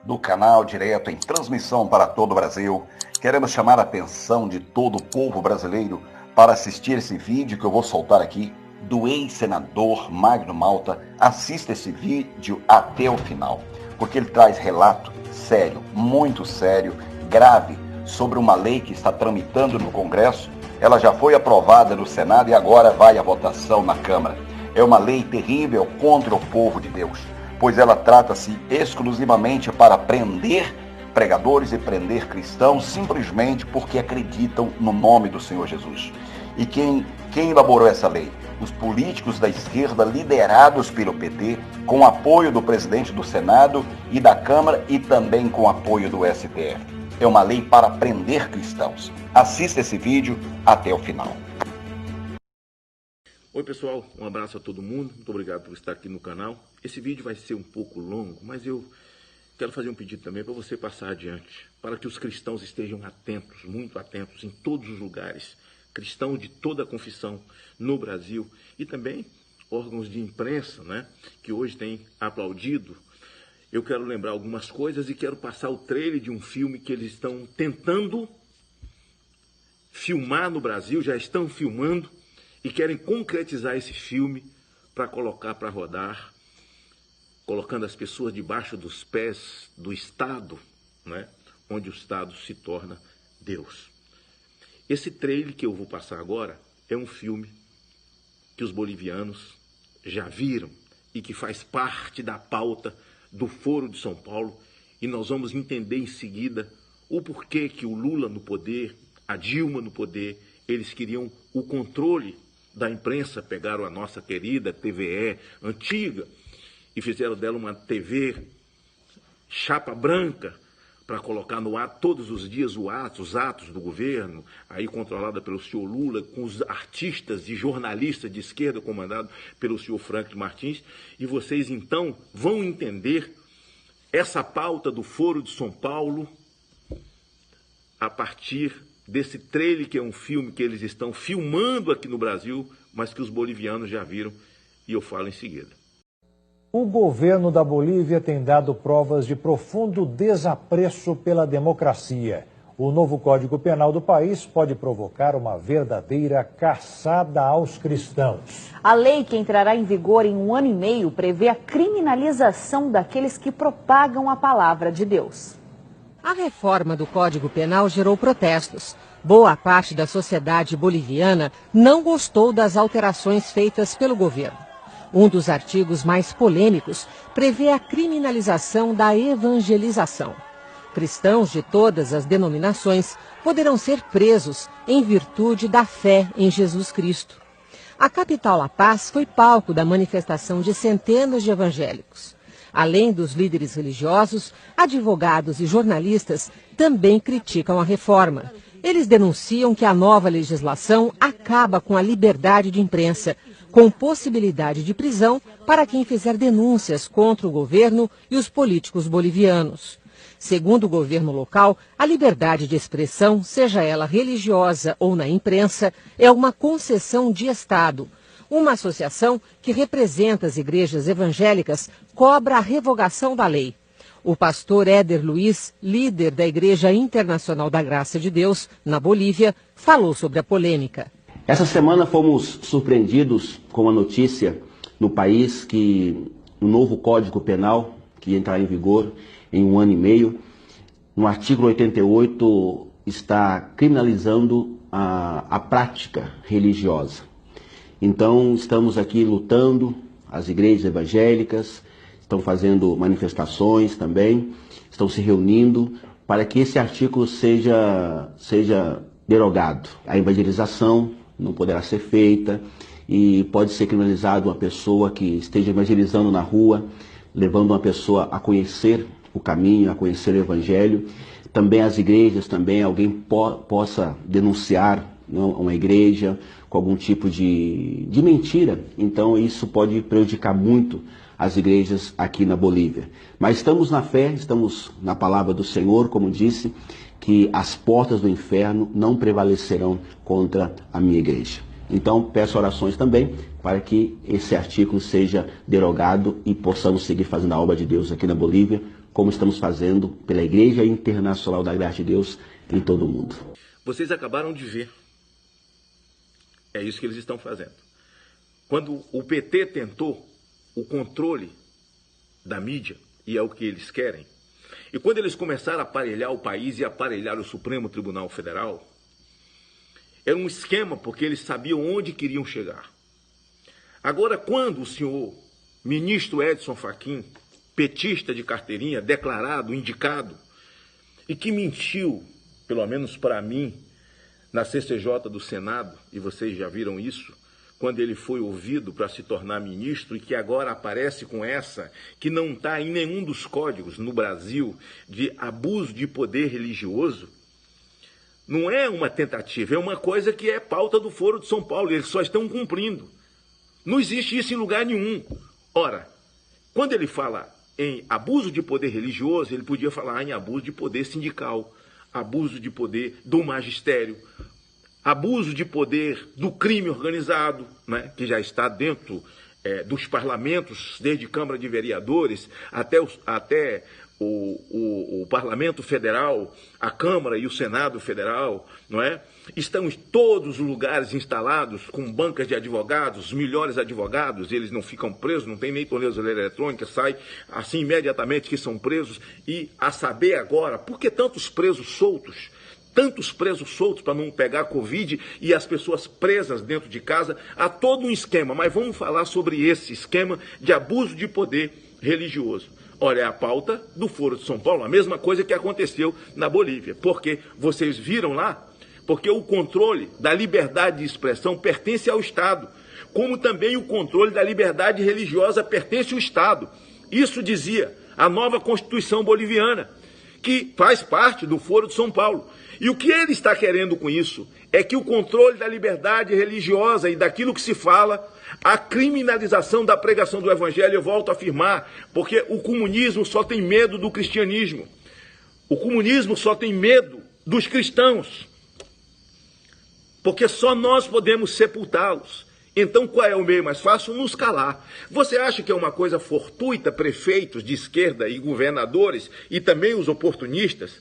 do canal direto em transmissão para todo o Brasil. Queremos chamar a atenção de todo o povo brasileiro para assistir esse vídeo que eu vou soltar aqui do ex-senador Magno Malta. Assista esse vídeo até o final, porque ele traz relato sério, muito sério, grave, sobre uma lei que está tramitando no Congresso. Ela já foi aprovada no Senado e agora vai à votação na Câmara. É uma lei terrível contra o povo de Deus, pois ela trata-se exclusivamente para prender pregadores e prender cristãos simplesmente porque acreditam no nome do Senhor Jesus. E quem elaborou essa lei? Os políticos da esquerda liderados pelo PT, com apoio do presidente do Senado e da Câmara e também com apoio do STF. É uma lei para prender cristãos. Assista esse vídeo até o final. Oi pessoal, um abraço a todo mundo, muito obrigado por estar aqui no canal. Esse vídeo vai ser um pouco longo, mas eu quero fazer um pedido também para você passar adiante, para que os cristãos estejam atentos, muito atentos em todos os lugares, cristãos de toda a confissão no Brasil e também órgãos de imprensa, né, que hoje têm aplaudido. Eu quero lembrar algumas coisas e quero passar o trailer de um filme que eles estão tentando filmar no Brasil, já estão filmando, e querem concretizar esse filme para colocar para rodar, colocando as pessoas debaixo dos pés do Estado, né? Onde o Estado se torna Deus. Esse trailer que eu vou passar agora é um filme que os bolivianos já viram e que faz parte da pauta do Foro de São Paulo, e nós vamos entender em seguida o porquê que o Lula no poder, a Dilma no poder, eles queriam o controle da imprensa, pegaram a nossa querida TVE antiga e fizeram dela uma TV chapa branca para colocar no ar todos os dias os atos do governo, aí controlada pelo senhor Lula, com os artistas e jornalistas de esquerda comandado pelo senhor Franklin Martins, e vocês então vão entender essa pauta do Foro de São Paulo a partir desse trailer, que é um filme que eles estão filmando aqui no Brasil, mas que os bolivianos já viram, e eu falo em seguida. O governo da Bolívia tem dado provas de profundo desapreço pela democracia. O novo Código Penal do país pode provocar uma verdadeira caçada aos cristãos. A lei, que entrará em vigor em 1 ano e meio, prevê a criminalização daqueles que propagam a palavra de Deus. A reforma do Código Penal gerou protestos. Boa parte da sociedade boliviana não gostou das alterações feitas pelo governo. Um dos artigos mais polêmicos prevê a criminalização da evangelização. Cristãos de todas as denominações poderão ser presos em virtude da fé em Jesus Cristo. A capital La Paz foi palco da manifestação de centenas de evangélicos. Além dos líderes religiosos, advogados e jornalistas também criticam a reforma. Eles denunciam que a nova legislação acaba com a liberdade de imprensa, com possibilidade de prisão para quem fizer denúncias contra o governo e os políticos bolivianos. Segundo o governo local, a liberdade de expressão, seja ela religiosa ou na imprensa, é uma concessão de Estado. Uma associação que representa as igrejas evangélicas cobra a revogação da lei. O pastor Éder Luiz, líder da Igreja Internacional da Graça de Deus, na Bolívia, falou sobre a polêmica. Essa semana fomos surpreendidos com a notícia no país que o novo Código Penal, que entrará em vigor em 1 ano e meio, no artigo 88, está criminalizando a prática religiosa. Então, estamos aqui lutando, as igrejas evangélicas estão fazendo manifestações também, estão se reunindo para que esse artigo seja derogado. A evangelização não poderá ser feita e pode ser criminalizado uma pessoa que esteja evangelizando na rua, levando uma pessoa a conhecer o caminho, a conhecer o evangelho. Também as igrejas, também alguém possa denunciar uma igreja com algum tipo de mentira. Então isso pode prejudicar muito as igrejas aqui na Bolívia. Mas estamos na fé, estamos na palavra do Senhor, como disse, que as portas do inferno não prevalecerão contra a minha igreja. Então, peço orações também para que esse artigo seja derogado e possamos seguir fazendo a obra de Deus aqui na Bolívia, como estamos fazendo pela Igreja Internacional da Graça de Deus em todo o mundo. Vocês acabaram de ver. É isso que eles estão fazendo. Quando o PT tentou o controle da mídia, e é o que eles querem, e quando eles começaram a aparelhar o país e aparelhar o Supremo Tribunal Federal, era um esquema porque eles sabiam onde queriam chegar. Agora, quando o senhor ministro Edson Fachin, petista de carteirinha, declarado, indicado, e que mentiu, pelo menos para mim, na CCJ do Senado, e vocês já viram isso, quando ele foi ouvido para se tornar ministro e que agora aparece com essa, que não está em nenhum dos códigos no Brasil, de abuso de poder religioso, não é uma tentativa, é uma coisa que é pauta do Foro de São Paulo, eles só estão cumprindo. Não existe isso em lugar nenhum. Ora, quando ele fala em abuso de poder religioso, ele podia falar em abuso de poder sindical, abuso de poder do magistério, abuso de poder do crime organizado, né, que já está dentro dos parlamentos, desde Câmara de Vereadores até o Parlamento Federal, a Câmara e o Senado Federal, não é? Estão em todos os lugares instalados com bancas de advogados, melhores advogados, eles não ficam presos, não tem nem tornozeleira eletrônica, sai assim imediatamente que são presos. E a saber agora, por que tantos presos soltos? Tantos presos soltos para não pegar Covid e as pessoas presas dentro de casa, há todo um esquema, mas vamos falar sobre esse esquema de abuso de poder religioso. Olha, é a pauta do Foro de São Paulo, a mesma coisa que aconteceu na Bolívia, porque vocês viram lá, porque o controle da liberdade de expressão pertence ao Estado, como também o controle da liberdade religiosa pertence ao Estado. Isso dizia a nova Constituição boliviana, que faz parte do Foro de São Paulo. E o que ele está querendo com isso é que o controle da liberdade religiosa e daquilo que se fala, a criminalização da pregação do Evangelho, eu volto a afirmar, porque o comunismo só tem medo do cristianismo. O comunismo só tem medo dos cristãos, porque só nós podemos sepultá-los. Então qual é o meio mais fácil? Nos calar. Você acha que é uma coisa fortuita prefeitos de esquerda e governadores e também os oportunistas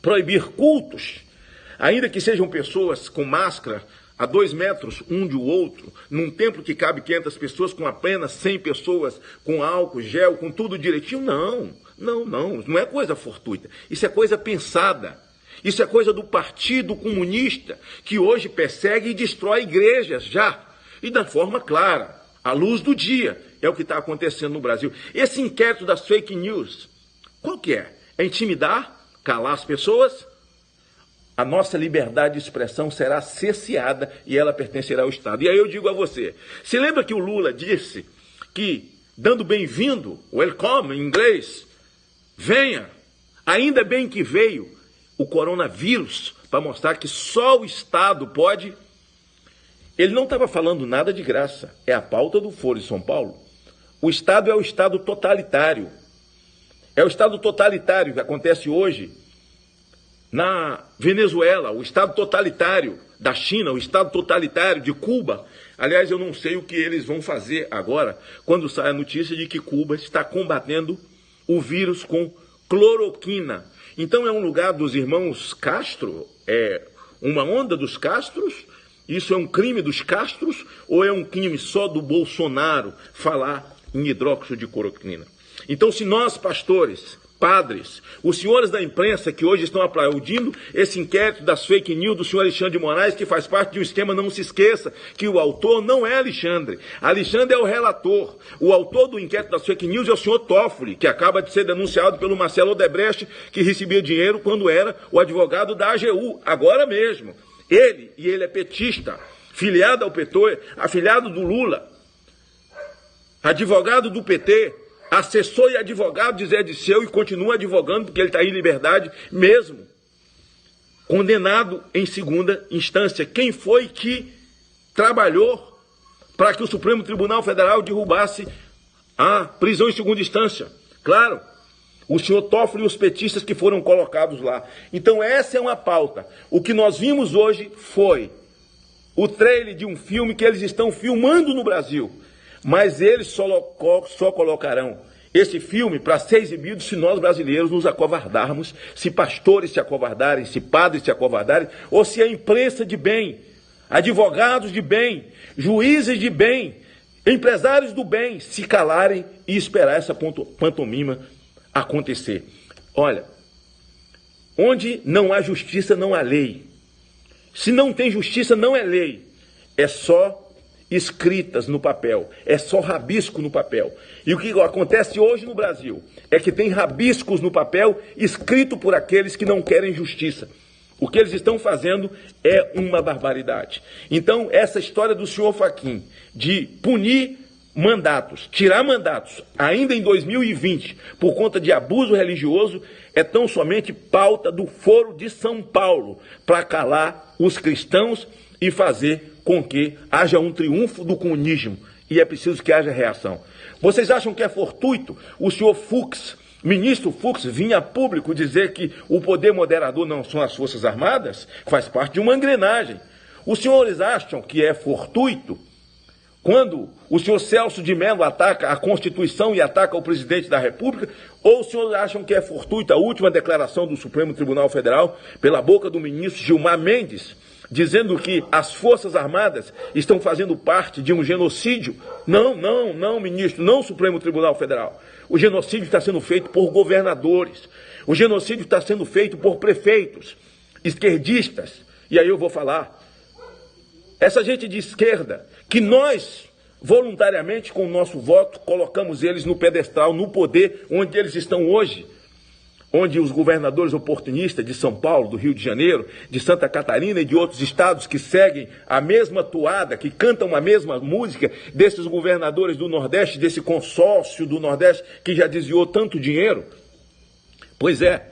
proibir cultos, ainda que sejam pessoas com máscara a 2 metros um de outro, num templo que cabe 500 pessoas, com apenas 100 pessoas, com álcool, gel, com tudo direitinho? Não é coisa fortuita. Isso é coisa pensada. Isso é coisa do Partido Comunista, que hoje persegue e destrói igrejas já, e da forma clara, à luz do dia. É o que está acontecendo no Brasil. Esse inquérito das fake news, qual que é? É intimidar? Calar as pessoas? A nossa liberdade de expressão será cerceada e ela pertencerá ao Estado. E aí eu digo a você, se lembra que o Lula disse que, dando bem-vindo, welcome em inglês, venha, ainda bem que veio o coronavírus para mostrar que só o Estado pode. Ele não estava falando nada de graça, é a pauta do Foro de São Paulo. O Estado é o Estado totalitário. É o Estado totalitário que acontece hoje na Venezuela, o Estado totalitário da China, o Estado totalitário de Cuba. Aliás, eu não sei o que eles vão fazer agora, quando sai a notícia de que Cuba está combatendo o vírus com cloroquina. Então é um lugar dos irmãos Castro? É uma onda dos Castros? Isso é um crime dos Castros? Ou é um crime só do Bolsonaro falar em hidróxido de cloroquina? Então, se nós, pastores, padres, os senhores da imprensa que hoje estão aplaudindo esse inquérito das fake news do senhor Alexandre de Moraes, que faz parte de um esquema, não se esqueça que o autor não é Alexandre. Alexandre é o relator. O autor do inquérito das fake news é o senhor Toffoli, que acaba de ser denunciado pelo Marcelo Odebrecht, que recebia dinheiro quando era o advogado da AGU, agora mesmo. Ele é petista, filiado ao PT, afiliado do Lula, advogado do PT, assessor e advogado de Zé Disseu e continua advogando porque ele está em liberdade mesmo, condenado em segunda instância. Quem foi que trabalhou para que o Supremo Tribunal Federal derrubasse a prisão em segunda instância? Claro, o senhor Toffoli e os petistas que foram colocados lá. Então essa é uma pauta. O que nós vimos hoje foi o trailer de um filme que eles estão filmando no Brasil, mas eles só colocarão esse filme para ser exibido se nós brasileiros nos acovardarmos, se pastores se acovardarem, se padres se acovardarem, ou se a imprensa de bem, advogados de bem, juízes de bem, empresários do bem se calarem e esperar essa pantomima acontecer. Olha, onde não há justiça, não há lei. Se não tem justiça, não é lei. É só escritas no papel, é só rabisco no papel. E o que acontece hoje no Brasil é que tem rabiscos no papel escrito por aqueles que não querem justiça. O que eles estão fazendo é uma barbaridade. Então, essa história do senhor Fachin de punir mandatos, tirar mandatos, ainda em 2020, por conta de abuso religioso, é tão somente pauta do Foro de São Paulo, para calar os cristãos e fazer com que haja um triunfo do comunismo. E é preciso que haja reação. Vocês acham que é fortuito o senhor Fux, ministro Fux, vinha a público dizer que o poder moderador não são as Forças Armadas? Faz parte de uma engrenagem. Os senhores acham que é fortuito quando o senhor Celso de Mello ataca a Constituição e ataca o presidente da República? Ou os senhores acham que é fortuita a última declaração do Supremo Tribunal Federal, pela boca do ministro Gilmar Mendes, dizendo que as Forças Armadas estão fazendo parte de um genocídio? Não, ministro, não Supremo Tribunal Federal. O genocídio está sendo feito por governadores. O genocídio está sendo feito por prefeitos esquerdistas. E aí eu vou falar. Essa gente de esquerda, que nós, voluntariamente, com o nosso voto, colocamos eles no pedestal, no poder onde eles estão hoje, onde os governadores oportunistas de São Paulo, do Rio de Janeiro, de Santa Catarina e de outros estados que seguem a mesma toada, que cantam a mesma música desses governadores do Nordeste, desse consórcio do Nordeste que já desviou tanto dinheiro. Pois é,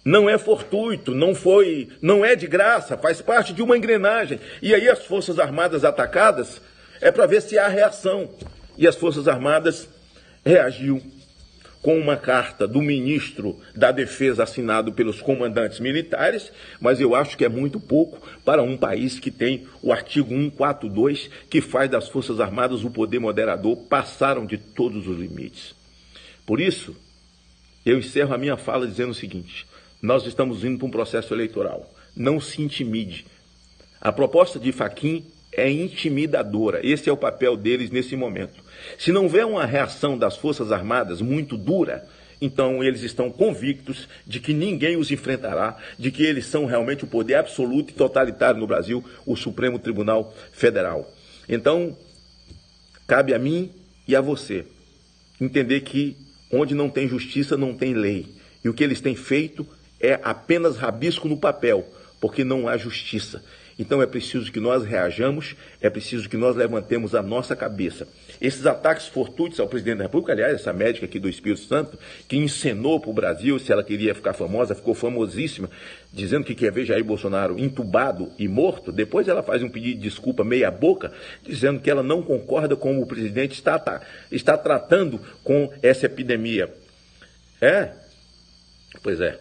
não é fortuito, não é de graça, faz parte de uma engrenagem. E aí as Forças Armadas atacadas é para ver se há reação. E as Forças Armadas reagiu com uma carta do ministro da Defesa assinado pelos comandantes militares, mas eu acho que é muito pouco para um país que tem o artigo 142, que faz das Forças Armadas o poder moderador. Passaram de todos os limites. Por isso, eu encerro a minha fala dizendo o seguinte: nós estamos indo para um processo eleitoral. Não se intimide. A proposta de Fachin é intimidadora. Esse é o papel deles nesse momento. Se não houver uma reação das Forças Armadas muito dura, então eles estão convictos de que ninguém os enfrentará, de que eles são realmente o poder absoluto e totalitário no Brasil, o Supremo Tribunal Federal. Então, cabe a mim e a você entender que onde não tem justiça, não tem lei. E o que eles têm feito é apenas rabisco no papel, porque não há justiça. Então é preciso que nós reajamos, é preciso que nós levantemos a nossa cabeça. Esses ataques fortuitos ao presidente da República, aliás, essa médica aqui do Espírito Santo, que encenou para o Brasil, se ela queria ficar famosa, ficou famosíssima, dizendo que quer ver Jair Bolsonaro entubado e morto. Depois ela faz um pedido de desculpa meia boca, dizendo que ela não concorda com o presidente está tratando com essa epidemia. Pois é.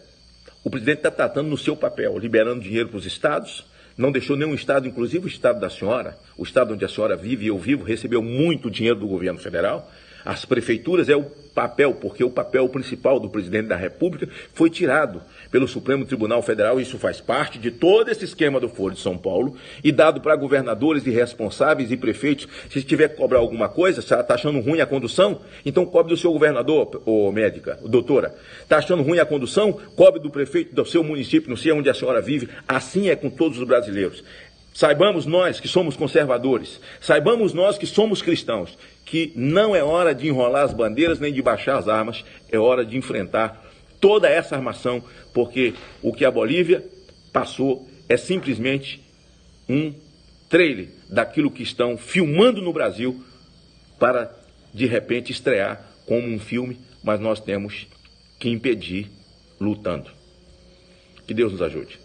O presidente está tratando no seu papel, liberando dinheiro para os estados. Não deixou nenhum estado, inclusive o estado da senhora, o estado onde a senhora vive e eu vivo, recebeu muito dinheiro do governo federal. As prefeituras é o papel, porque o papel principal do presidente da República foi tirado pelo Supremo Tribunal Federal. Isso faz parte de todo esse esquema do Foro de São Paulo e dado para governadores e responsáveis e prefeitos. Se tiver que cobrar alguma coisa, se ela está achando ruim a condução, então cobre do seu governador, médica, doutora. Está achando ruim a condução? Cobre do prefeito do seu município, não sei onde a senhora vive. Assim é com todos os brasileiros. Saibamos nós que somos conservadores, saibamos nós que somos cristãos, que não é hora de enrolar as bandeiras nem de baixar as armas, é hora de enfrentar toda essa armação, porque o que a Bolívia passou é simplesmente um trailer daquilo que estão filmando no Brasil para, de repente, estrear como um filme, mas nós temos que impedir lutando. Que Deus nos ajude.